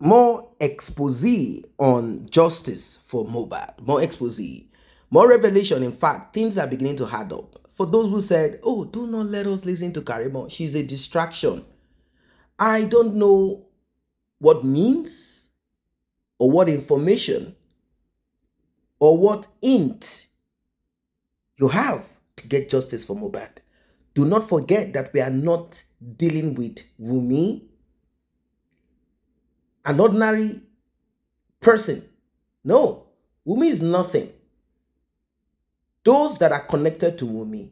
more expose on justice for Mohbad, more expose, more revelation. In fact, things are beginning to add up. For those who said, oh, do not let us listen to Karimo, she's a distraction. I don't know what means or what information or what hint you have to get justice for Mohbad. Do not forget that we are not dealing with Wumi, an ordinary person. No, Wumi is nothing. Those that are connected to Wumi,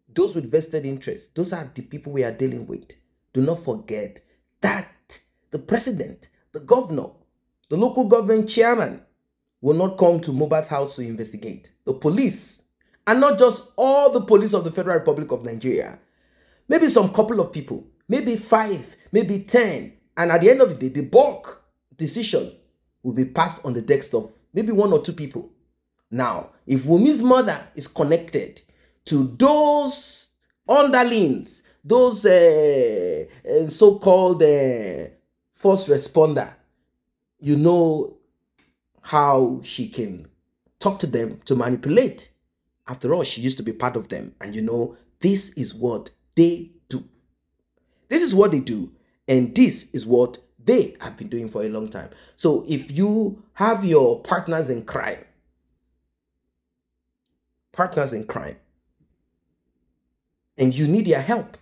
those with vested interests, those are the people we are dealing with. Do not forget that the president, the governor, the local government chairman will not come to Mohbad's house to investigate. The police, and not just all the police of the Federal Republic of Nigeria, maybe some couple of people, maybe 5, maybe 10, and at the end of the day, the bulk decision will be passed on the desk of maybe 1 or 2 people. Now, if Wumi's mother is connected to those underlings, those so-called first responder, you know how she can talk to them to manipulate. After all, she used to be part of them. And you know, this is what they do. This is what they do. And this is what they have been doing for a long time. So if you have your partners in crime, and you need their help,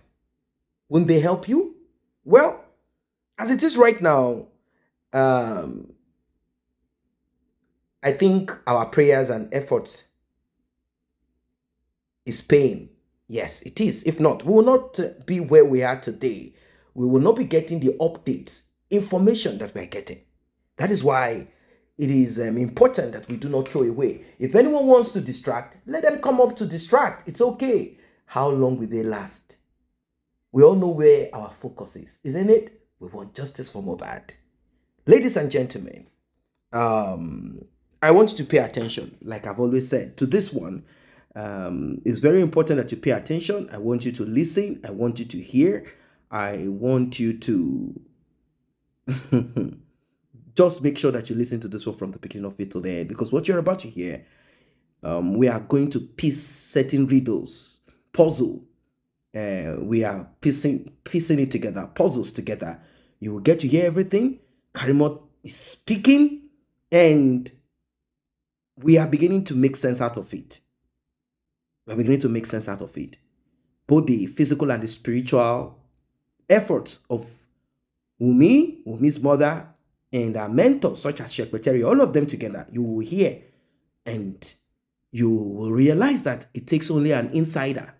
won't they help you? Well, as it is right now, I think our prayers and efforts is paying. Yes, it is. If not, we will not be where we are today. We will not be getting the updates, information that we're getting. That is why it is important that we do not throw away. If anyone wants to distract, let them come up to distract. It's okay. How long will they last? We all know where our focus is, isn't it? We want justice for Mohbad. Ladies and gentlemen, I want you to pay attention, like I've always said, to this one. It's very important that you pay attention. I want you to listen. I want you to hear. I want you to just make sure that you listen to this one from the beginning of it to the end, because what you're about to hear, we are going to piece certain riddles, puzzle. We are piecing it together, puzzles together. You will get to hear everything. Karimo is speaking, and we are beginning to make sense out of it. We're beginning to make sense out of it. Both the physical and the spiritual efforts of Wumi's mother, and our mentors such as Sheikh Beteri, all of them together, you will hear, and you will realize that it takes only an insider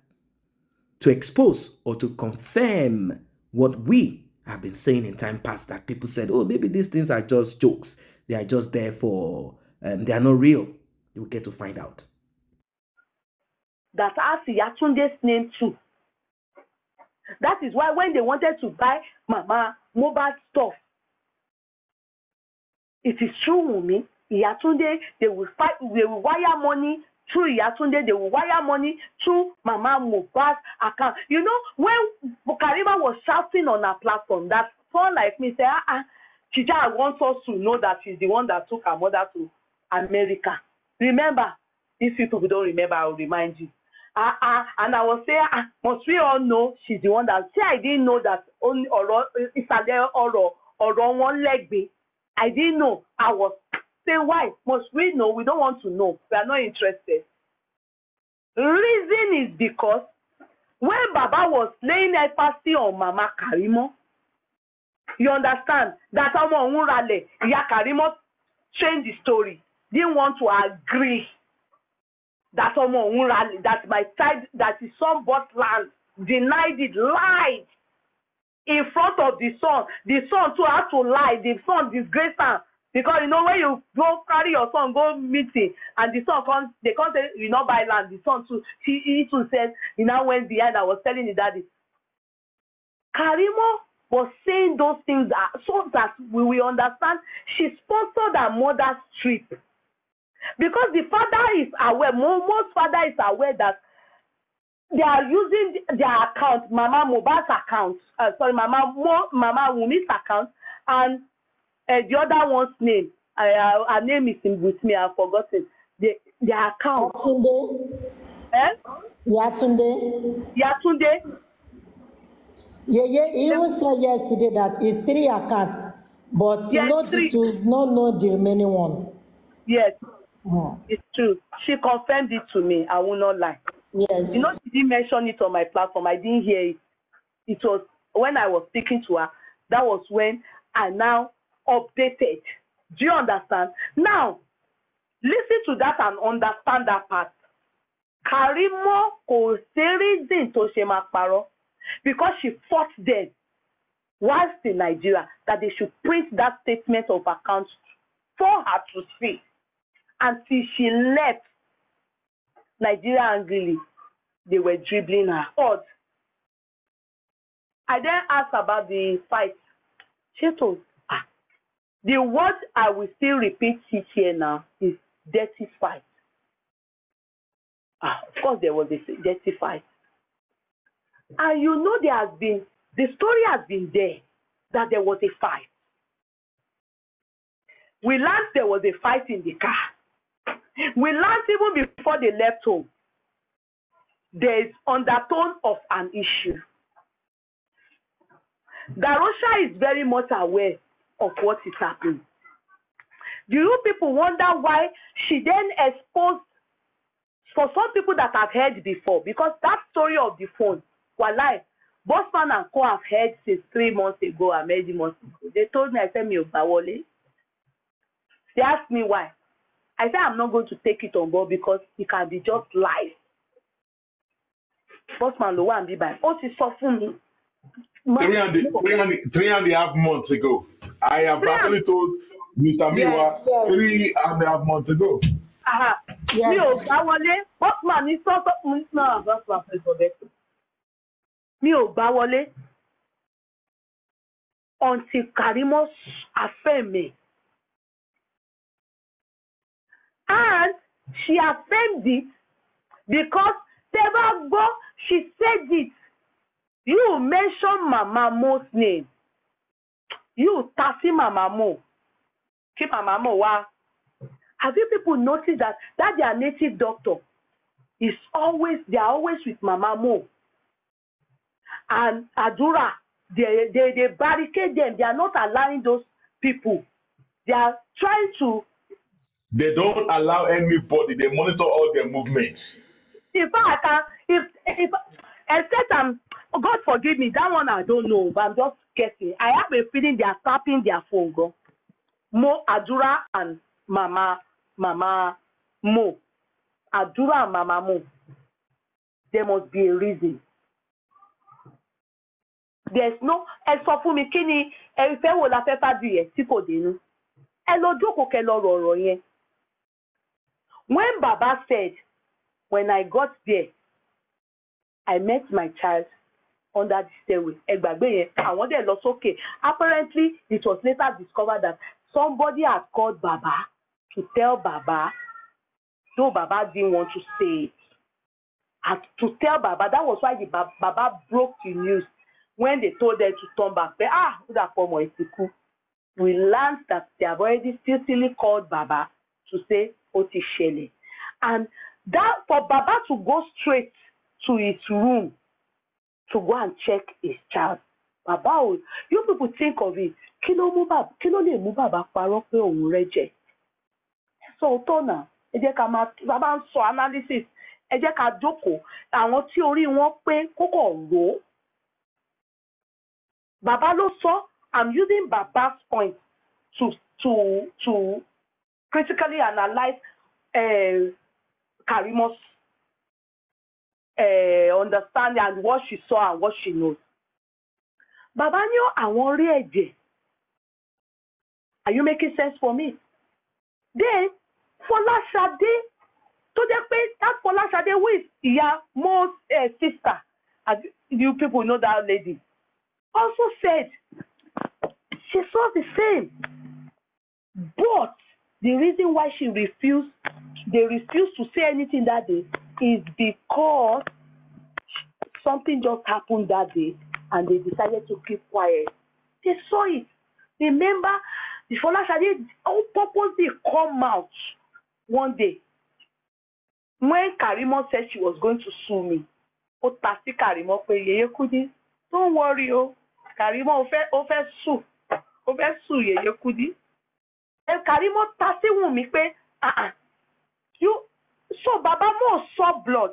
to expose or to confirm what we have been saying in time past, that people said, oh, maybe these things are just jokes. They are just there for, they are not real. You will get to find out. That has Yatunde's name too. That is why when they wanted to buy Mama Mohbad stuff, it is true, Wunmi, Yatunde, they will wire money through Yatunde, they will wire money through Mama Mohbad's account. You know, when Karimo was shouting on her platform, that someone like me said, Chija wants us to know that she's the one that took her mother to America. Remember, if people don't remember, I will remind you. And I was saying, must we all know she's the one that, see, I didn't know that only Oro one leg be. I didn't know. I was saying, why? Must we know? We don't want to know. We are not interested. Reason is because when Baba was laying emphasis on Mama Karimo, you understand that Karimo changed the story. Didn't want to agree that that my child, that his son bought land, denied it, lied in front of the son. The son too had to lie. The son disgraced him, because you know when you go carry your son go meeting and the son comes, they can't say you not buy land. The son too, he too said he now went behind. I was telling the daddy. Karimo was saying those things so that we will understand she sponsored her mother's trip. Because the father is aware, most father is aware that they are using their account, Mama Mohbad's account, Mama Wumi's account, and The other one's name, her name is with me. I've forgotten the account. Yatunde. Eh? Yatunde. Yatunde. Yeah, he even said yesterday that it's 3 accounts, but he Yes, know three. to not know the remaining one. Yes, Hmm. it's true. She confirmed it to me. I will not lie. Yes. She didn't mention it on my platform. I didn't hear it. It was when I was speaking to her. That was when I now updated. Do you understand? Now, listen to that and understand that part. Karimo kò sí reason tó ṣe máa parọ́ because she fought them whilst in Nigeria that they should print that statement of account for her to see until she left Nigeria angrily. They were dribbling her. But I then asked about the fight. She told, the word I will still repeat it here now is dirty fight. Of course, there was a dirty fight. And you know the story has been there that there was a fight. We learned there was a fight in the car. We learned even before they left home. There is undertone of an issue. Darosha is very much aware of what is happening. Do you people wonder why she then exposed, for some people that have heard before, because that story of the phone, Walai, Bossman and Co have heard since 3 months ago and many months ago. They told me, I said, they asked me why. I said, I'm not going to take it on board because it can be just lies. Bossman, Lowa and Bibai. Oh, she's suffering. 3.5 months ago. I have actually told Mr. Miwa Yes, yes. 3.5 months ago. Yes. Mi ò gbá wọlé. Bossman ní sọ́sọ́ náà Bossman fẹ́ sọ bẹ́ẹ̀. Mi ò gbá wọlé. Until Karimo affirmed me. And she affirmed it because Tebagbo, she said it. You mention Mama Mo's name. You Tasi Mama Mo. Keep Mama Mo wa. Have you people noticed that their native doctor is always, they are always with Mama Mo and Adura? They barricade them. They are not allowing those people. They are trying to. They don't allow anybody. They monitor all their movements. In fact, if except God forgive me, that one I don't know, but I'm just guessing. I have a feeling they are tapping their phone. Go. Mo, Adura, and Mama Mo. Adura and Mama Mo. There must be a reason. There's no. Ẹ sọ fún mi kí ni ẹ fẹ́ wo la fẹ́ fàájú yẹn tí kò dénú. Ẹ lọ jókòó kẹ́ lọ rọ̀rọ̀ yẹn. When Baba said, when I got there, I met my child under the stairway. Ẹ gbàgbé yẹn, àwọn dẹ̀ lọ sókè. Apparently, it was later discovered that somebody had called Baba to tell Baba, though Baba didn't want to say it, and to tell Baba. That was why the Baba broke the news when they told them to turn back. But, we learned that they have already still called Baba to say, Oti Shele. And that for Baba to go straight to his room to go and check his child. Baba, you people think of it. Kí ló lè mú Baba parọ́ pé òun rẹ́jẹ̀? So Tona, ẹ jẹ́ ká máa Baba ń sọ analysis. Ẹ jẹ́ ká jókòó. Àwọn tí orí wọn pé kókò rò. Baba ló sọ. I'm using Baba's point to critically analyze Karimo's understanding and what she saw and what she knows. Baba ní àwọn rí ẹ̀jẹ̀. Are you making sense for me? Then Fọláṣadé tó jẹ́ pé that Fọláṣadé who is Ìyá Mo's sister, as you people know that lady, also said she saw the same. But the reason why they refused to say anything that day is because something just happened that day and they decided to keep quiet. They saw it. Remember, The Folashade purposely come out one day when Karimo said she was going to sue me. Ó ta sí Karimo pé Yeye Kudi, don't worry o, Karimo ó fẹ́ sue, Yeye Kudi. And Karimo ta sí Wunmi pé you so Baba Mo saw blood.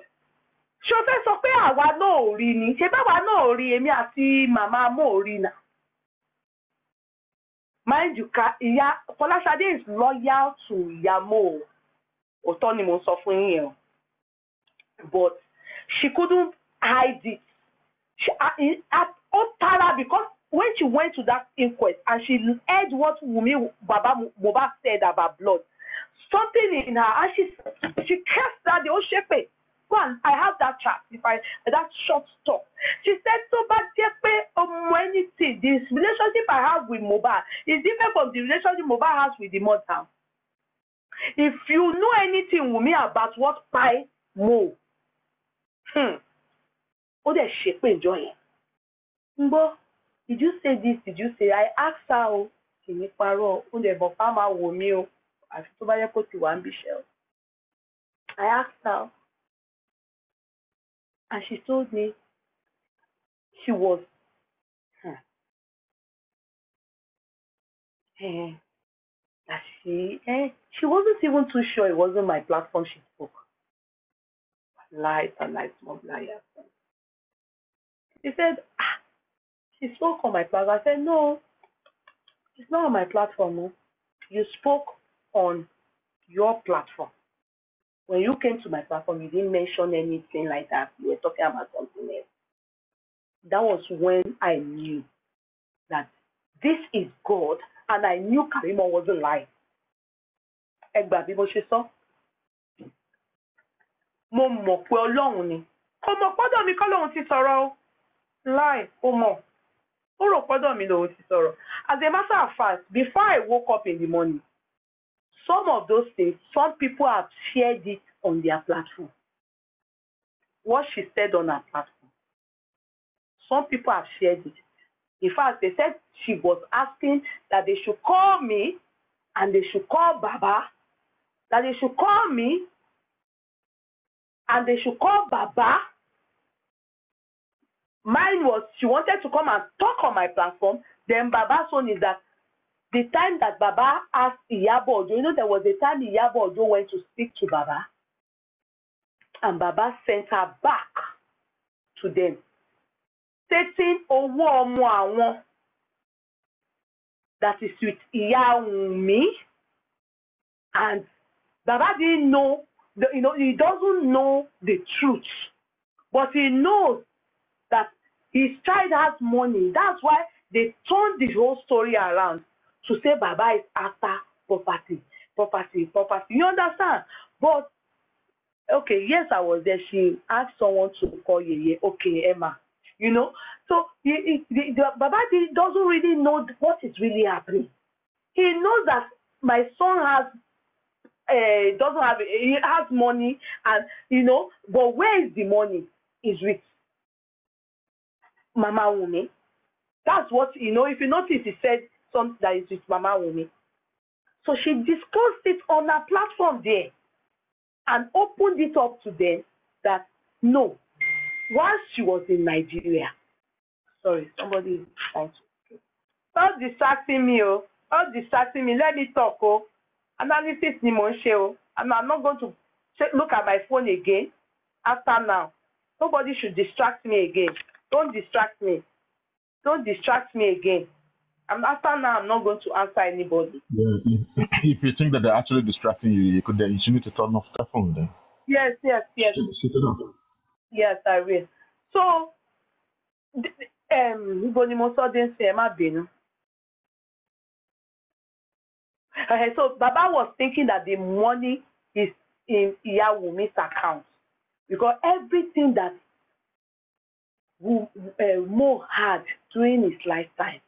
Ṣé o fẹ́ sọ pé àwa náà ò rí ni? Ṣé báwa náà ò rí èmi àti màmá Mo ò rí náà? Mind you, Folashade is loyal to Ìyá Mo. Òótọ́ ni mo sọ fún yín yẹn. But she couldn't hide it. Tara, because when she went to that inquest and she heard what Wunmi Baba Mohbad said about blood, something in her, and she cursed that the whole shepe. Go on, I have that chat. That short talk. She said, "So bad, anything. This relationship I have with Mohbad is different from the relationship Mohbad has with the mother. If you know anything with me about what Pai Mo, oh, that shepe enjoying. Mbo, did you say this? Did you say? I asked her, oh, she me paro, oh, the Bopama wo mi o. I feel bad you put one bishel. I asked her, and she told me she was that she wasn't even too sure it wasn't my platform she spoke. Lies and lies, small liars. She said, she spoke on my platform. I said, no, it's not on my platform. No. You spoke on your platform. When you came to my platform, you didn't mention anything like that. You were talking about something else. That was when I knew that this is God, and I knew Karimo wasn't lying. Ẹgbà bí mo ṣe sọ. Mo mọ̀ pé Ọlọ́run ni. Kò mọ̀ pọ́dọ̀ mi kọ́ lòun ti sọ̀rọ̀ o. Lie, ó mọ̀. Ó rò pọ́dọ̀ mi lòun ti sọ̀rọ̀. As a matter of fact, before I woke up in the morning, some of those things, some people have shared it on their platform. What she said on her platform. Some people have shared it. In fact, they said she was asking that they should call me and they should call Baba, that they should call me and they should call Baba. Mine was, she wanted to come and talk on my platform. Then Baba's one is that the time that Baba asked Iyabo Ojo, you know, there was a time Iyabo Ojo went to speak to Baba, and Baba sent her back to them, stating owó ọmọ àwọn that is with Ìyá Wunmi, and Baba didn't know, he doesn't know the truth, but he knows that his child has money. That's why they turned the whole story around to say Baba is after property. You understand? But okay, yes, I was there. She asked someone to call Yeye. Okay, Emma. You know, so Baba doesn't really know what is really happening. He knows that my son he has money, and but where is the money? Is with Mama Wunmi. That's what if you notice, he said something that is with Mama Wunmi. So she discussed it on her platform there and opened it up to them that no, while she was in Nigeria. Sorry, somebody is trying to. Stop distracting me, oh. Stop distracting me. Let me talk, oh. Analysis ni mo ń ṣe, oh. I'm not going to look at my phone again after now. Nobody should distract me again. Don't distract me. Don't distract me again. After now, I'm not going to answer anybody. Yeah, if you think that they're actually distracting you, you should need to turn off the phone then. Yes. Shut it up. Yes, I will. So, so Baba was thinking that the money is in Iya Wunmi's account, because everything that Mo had during his lifetime,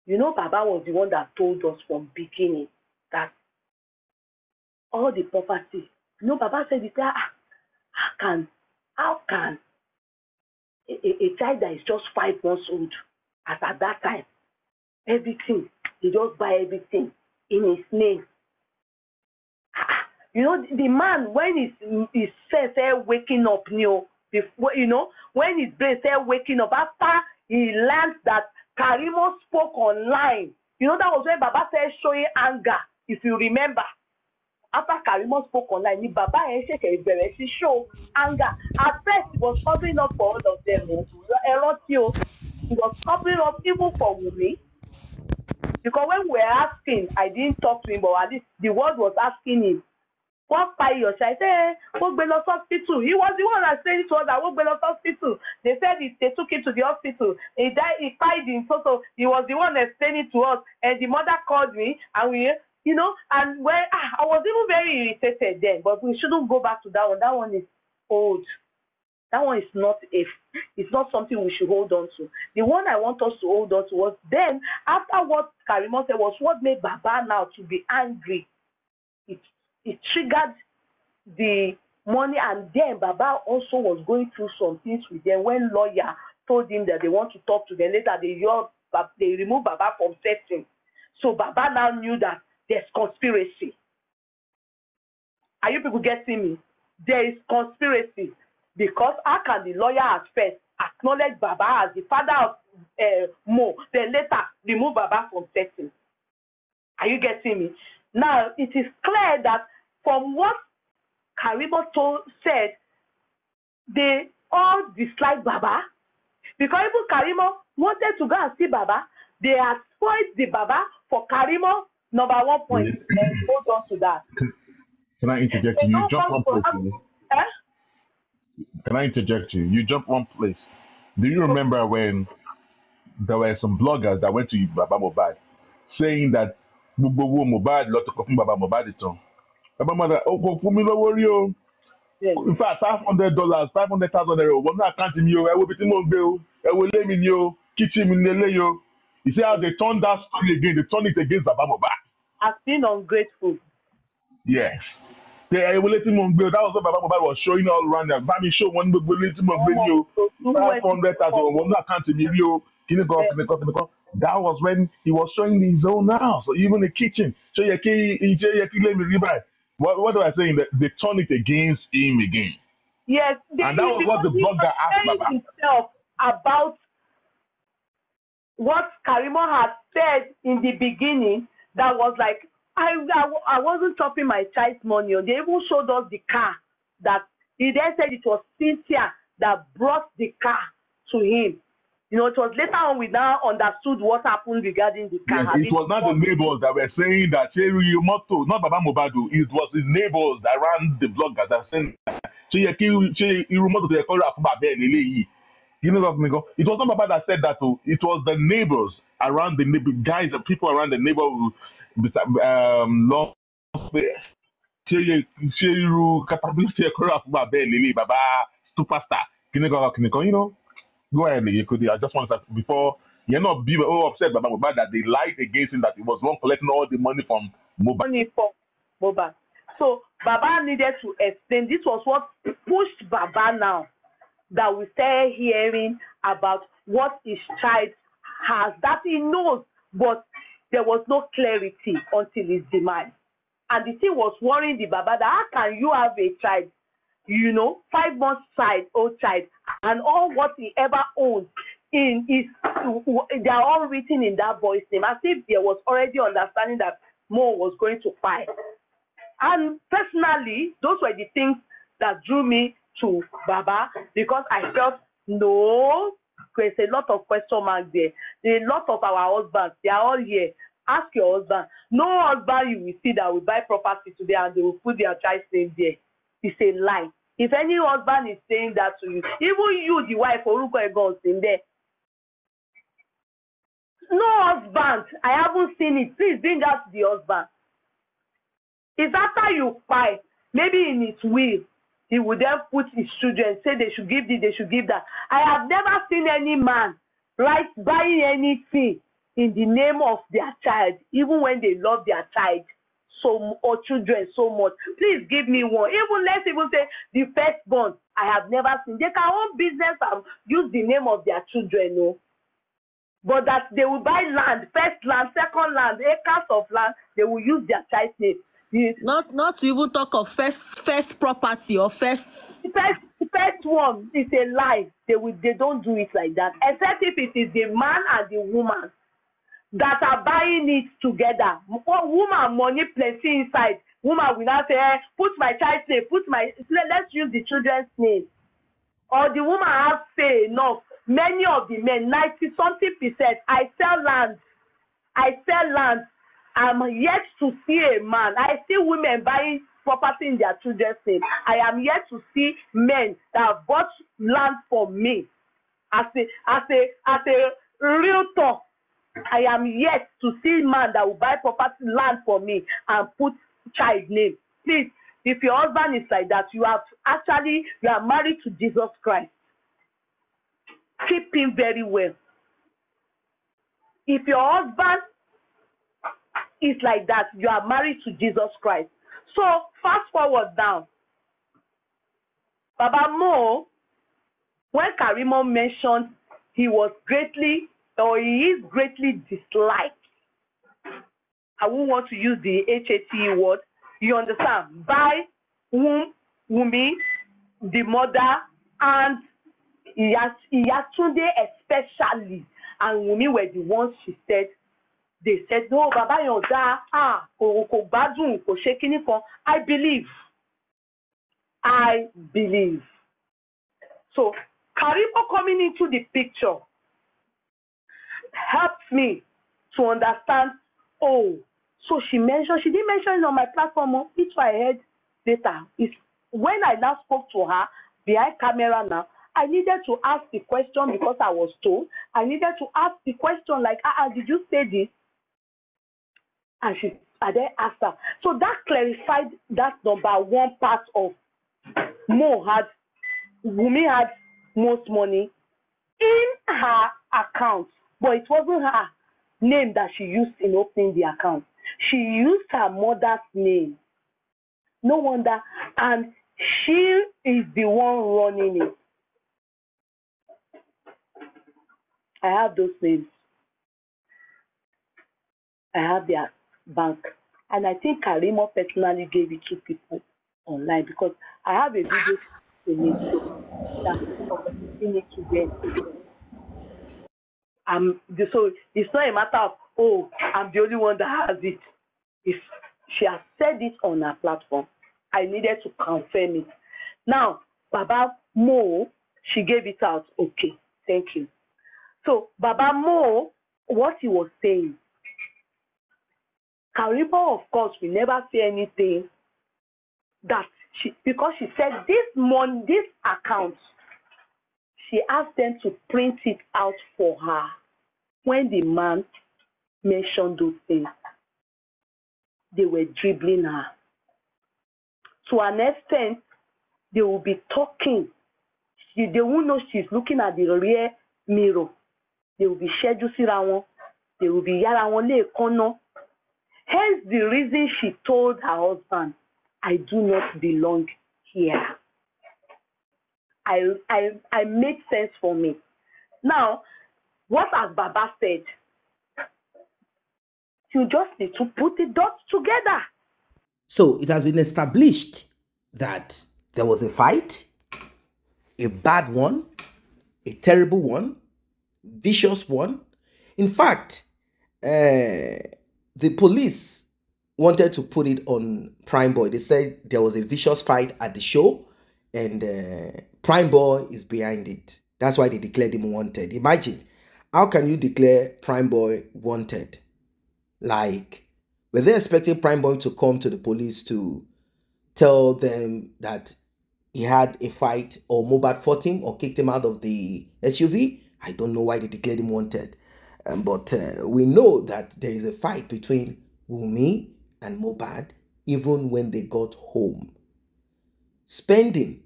Baba was the one that told us from beginning that all the property, Baba said, how can a child that is just 5 months old, at that time, everything, they just buy everything in his name. You know, the man, when his sense waking up, before, when his brain started waking up, after he learned that Karimo spoke online, that was when Baba started showing anger, if you remember. After Karimo spoke online, Baba show anger. At first, he was covering up for all of them. He was covering up even for Wumi. Because when we were asking, I didn't talk to him, but at least the word was asking him, what by your child? I said, go to hospital. He was the one that said it was that go to hospital. They said they took him to the hospital. He died, he died in total. He was the one explaining to us. And the mother called me, and we, and when I was even very irritated then, but we shouldn't go back to that one. That one is old. That one is not it's not something we should hold on to. The one I want us to hold on to was then, after what Karimo said, was what made Baba now to be angry. It triggered the money, and then Baba also was going through some things with them when lawyer told him that they want to talk to them. Later they removed Baba from setting. So Baba now knew that there's conspiracy. Are you people getting me? There is conspiracy. Because how can the lawyer at first acknowledge Baba as the father of Mo, then later remove Baba from setting? Are you getting me? Now, it is clear that from what Karimo said, they all dislike Baba. Because even Karimo wanted to go and see Baba, they had spoiled the Baba for Karimo, number 1 point. And hold on to that. Can I interject you? You jump one place. Can I interject you? You jump one place. Do you remember when there were some bloggers that went to Baba Mohbad saying that Mohbad lot of Baba Mohbad ìtàn? Baba Mohbad, fún mi lówó rí o. In fact, $500, €500,000. Wọ́n náà àkáǹtì mi o. Ẹ wo ibi tí mò ń gbé o. Ẹ wo ilé mi ni o. Kitchen mi ni ilé o. You see how they turned that story again? They turned it against Baba Mohbad. Has been ungrateful. Yes. That was what Baba Mohbad was showing all around there. Bami show one $500,000. That was when he was showing his own house, or even the kitchen. So what do I say? They turned it against him again. Yes, and that was what the blogger asked Baba himself about what Karimo had said in the beginning. That was like, I wasn't chopping my child's money. They even showed us the car that he then said it was Cynthia that brought the car to him. It was later on we now understood what happened regarding the car. Yes, it was not the neighbors that were saying that not Baba Mohbad, it was his neighbors that ran the bloggers that saying it was not Baba that said that. It was the neighbors around the guys, the people around the neighborhood. Long space. Baba superstar. Go ahead, I just want to before you're not be upset about Mohbad that they lied against him, that he was one collecting all the money from Mohbad. Money from Mohbad. So Baba needed to explain. This was what pushed Baba now, that we started hearing about what his child has, that he knows, but there was no clarity until his demise. And the thing was worrying the Baba that how can you have a child, 5 months old child, and all what he ever owned they are all written in that boy's name, as if there was already understanding that Mo was going to fight. And personally, those were the things that drew me to Baba, because I felt, no, there's a lot of question marks there. There are a lot of our husbands, they are all here. Ask your husband. No husband you will see that will buy property today and they will put their child's name there. It's a lie. If any husband is saying that to you, even you, the wife, Oruko Egon, in there. No husband. I haven't seen it. Please bring out the husband. It's after you buy, maybe in his will, he would then put his children, say they should give this, they should give that. I have never seen any man buying anything in the name of their child, even when they love their child or children so much. Please give me one. Let's even say the firstborn. I have never seen. They can own business and use the name of their children. No. but that they will buy land, first land, second land, acres of land, they will use their child's name. Not to even talk of first property or first. First one is a lie. They don't do it like that, except if it is the man and the woman that are buying it together. Woman money plenty inside. Woman will not say, put my child's name, let's use the children's name. Or the woman has say enough. Many of the men, 90-something%, I sell land. I'm yet to see a man. I see women buying property in their children's name. I am yet to see men that have bought land for me. As a realtor, I am yet to see man that will buy property land for me and put child name. Please, if your husband is like that, you are married to Jesus Christ. Keep him very well. If your husband is like that, you are married to Jesus Christ. So fast forward down. Baba Mo, when Karimo mentioned he is greatly disliked. I won't want to use the HAT word. You understand? By Wumi, the mother, and Iyatunde especially, and Wumi were the ones they said, no, Baba Yonda, ko gbadun, ko ṣe kíní kan. I believe. So, Karimo coming into the picture helped me to understand, so she didn't mention it on my platform, it's why I heard later. When I now spoke to her behind camera now, I needed to ask the question because I was told. I needed to ask the question like, did you say this? And I then asked her. So that clarified that number one part of Wumi had most money in her account, but it wasn't her name that she used in opening the account. She used her mother's name. No wonder. And she is the one running it. I have those names. I have their bank. And I think Karimo personally gave it to people online because I have a video that it to them. So it's not a matter of, I'm the only one that has it. If she has said it on her platform, I needed to confirm it. Now, Baba Mo, she gave it out. Okay, thank you. So, Baba Mo, what he was saying, Karimo, of course, will never say anything that because she said this account, she asked them to print it out for her when the man mentioned those things. They were dribbling her. To an extent, they will be talking. They won't know she's looking at the rear mirror. They will be scheduled around. They will be yarawale kono. Hence the reason she told her husband, I do not belong here. I made sense for me. Now, what has Baba said? You just need to put the dots together. So it has been established that there was a fight, a bad one, a terrible one, vicious one. In fact, the police wanted to put it on Prime Boy. They said there was a vicious fight at the show and Prime Boy is behind it. That's why they declared him wanted. Imagine, how can you declare Prime Boy wanted? Like, were they expecting Prime Boy to come to the police to tell them that he had a fight or Mohbad fought him or kicked him out of the SUV? I don't know why they declared him wanted. But we know that there is a fight between Wumi and Mohbad even when they got home. Spending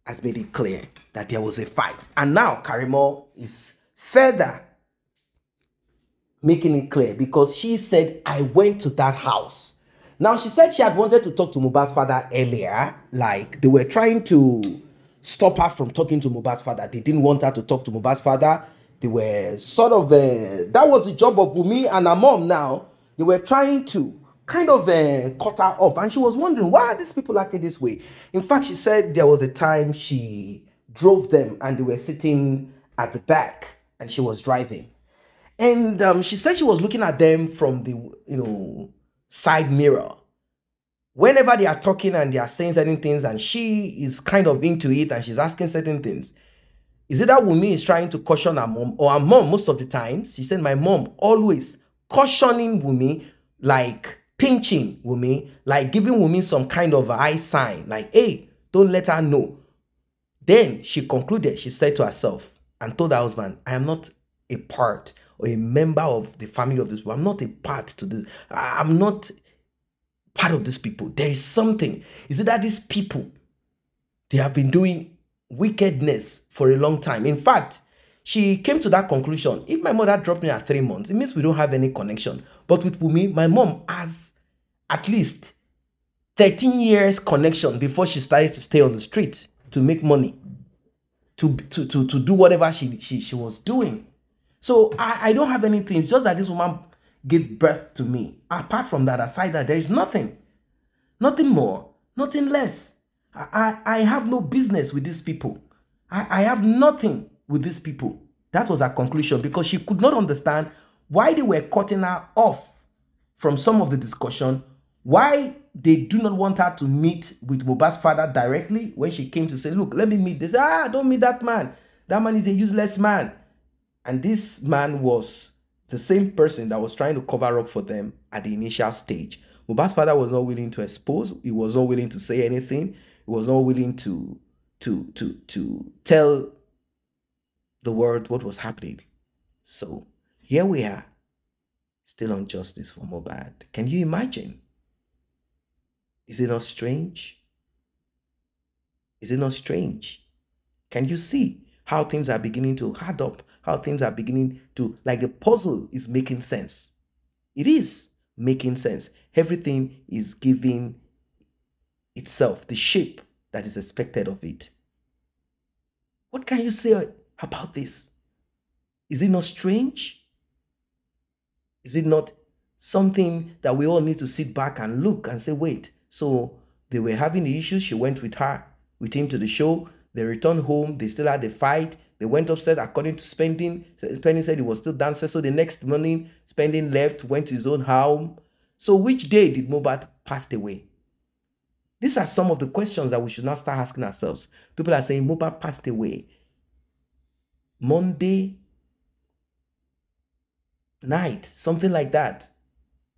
has made it clear that there was a fight. And now Karimo is further making it clear because she said, I went to that house. Now, she said she had wanted to talk to Mohbad's father earlier. Like, they were trying to stop her from talking to Mohbad's father. They didn't want her to talk to Mohbad's father. They were sort of, that was the job of Wumi and her mom now. They were trying to kind of cut her off. And she was wondering, why are these people acting this way? In fact, she said there was a time she drove them and they were sitting at the back and she was driving. And she said she was looking at them from the, side mirror. Whenever they are talking and they are saying certain things and she is kind of into it and she's asking certain things, is it that Wunmi is trying to caution her mom, or her mom most of the times? She said, my mom always cautioning Wunmi, like pinching Wunmi, like giving Wunmi some kind of eye sign, like, hey, don't let her know. Then she concluded, she said to herself and told her husband, I am not a part or a member of the family of this people. I'm not a part to this. I'm not part of these people. There is something. Is it that these people, they have been doing wickedness for a long time? In fact, she came to that conclusion. If my mother dropped me at 3 months, it means we don't have any connection. But with Wunmi, my mom has at least 13 years connection before she started to stay on the street to make money, to do whatever she was doing. So I don't have anything. It's just that this woman gave birth to me. Apart from that, aside that, there is nothing. Nothing more, nothing less. I have no business with these people. I have nothing with these people. That was her conclusion, because she could not understand why they were cutting her off from some of the discussion, why they do not want her to meet with Mohbad's father directly. When she came to say, look, let me meet this, don't meet that man. That man is a useless man. And this man was the same person that was trying to cover up for them at the initial stage. Mohbad's father was not willing to expose. He was not willing to say anything. He was not willing to tell the world what was happening. So here we are, still on justice for Mohbad. Can you imagine? Is it not strange? Is it not strange? Can you see how things are beginning to add up? How things are beginning to, like the puzzle is making sense. It is making sense. Everything is giving itself the shape that is expected of it. What can you say about this? Is it not strange? Is it not something that we all need to sit back and look and say, wait, so they were having the issues, she went with him to the show, they returned home, they still had the fight, they went upstairs according to Spending. Spending said he was still dancing, so the next morning, Spending left, went to his own home. So which day did Mohbad pass away? These are some of the questions that we should now start asking ourselves. People are saying Mohbad passed away Monday night, something like that.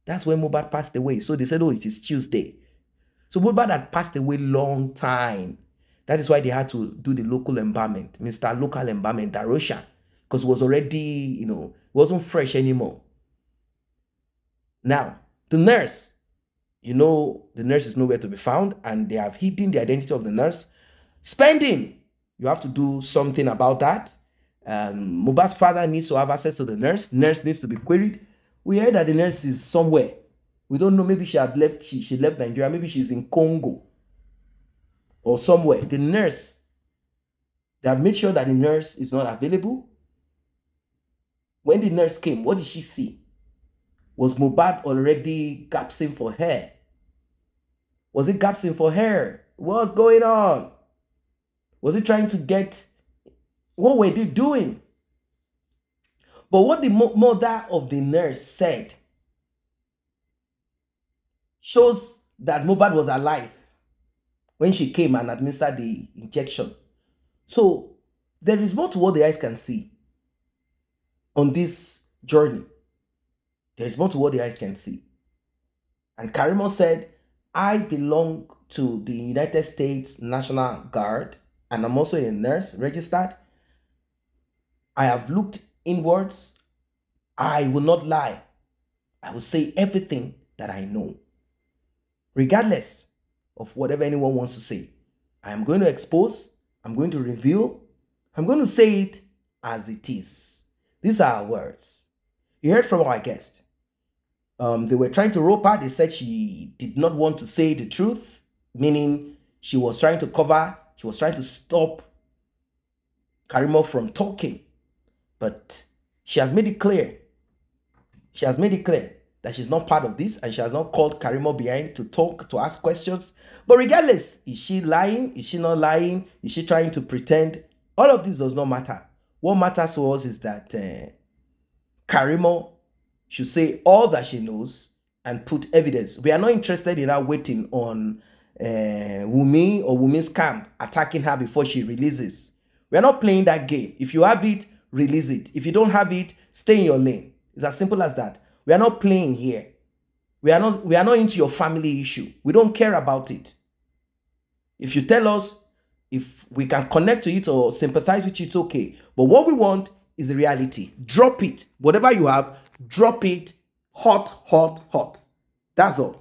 That's when Mohbad passed away. So they said, oh, it is Tuesday. So Mohbad had passed away long time. That is why they had to do the local embalmment, Mr. Local Embalmment, Darosha, because it was already, it wasn't fresh anymore. Now, the nurse, the nurse is nowhere to be found, and they have hidden the identity of the nurse. Spending, you have to do something about that. Mohbad's father needs to have access to the nurse. Nurse needs to be queried. We heard that the nurse is somewhere. We don't know. Maybe she had left. She left Nigeria. Maybe she's in Congo or somewhere. The nurse, they have made sure that the nurse is not available. When the nurse came, what did she see? Was Mohbad already gasping for her? Was it gasping for her? What's going on? Was it trying to get... What were they doing? But what the mother of the nurse said shows that Mohbad was alive when she came and administered the injection. So there is more to what the eyes can see on this journey. There is more to what the eyes can see. And Karimo said, I belong to the United States National Guard and I'm also a nurse registered. I have looked inwards. I will not lie. I will say everything that I know. Regardless of whatever anyone wants to say. I am going to expose. I'm going to reveal. I'm going to say it as it is. These are our words. You heard from our guest. They were trying to rope her. They said she did not want to say the truth. Meaning she was trying to cover. She was trying to stop Karimo from talking. But she has made it clear. She has made it clear that she's not part of this, and she has not called Karimo behind to talk, to ask questions. But regardless, is she lying? Is she not lying? Is she trying to pretend? All of this does not matter. What matters to us is that Karimo should say all that she knows and put evidence. We are not interested in her waiting on Wumi or Wumi's camp attacking her before she releases. We are not playing that game. If you have it, release it. If you don't have it, stay in your lane. It's as simple as that. We are not playing here. We are not into your family issue. We don't care about it. If you tell us if we can connect to it or sympathize with it, it's okay. But what we want is the reality. Drop it. Whatever you have, drop it hot, hot, hot. That's all.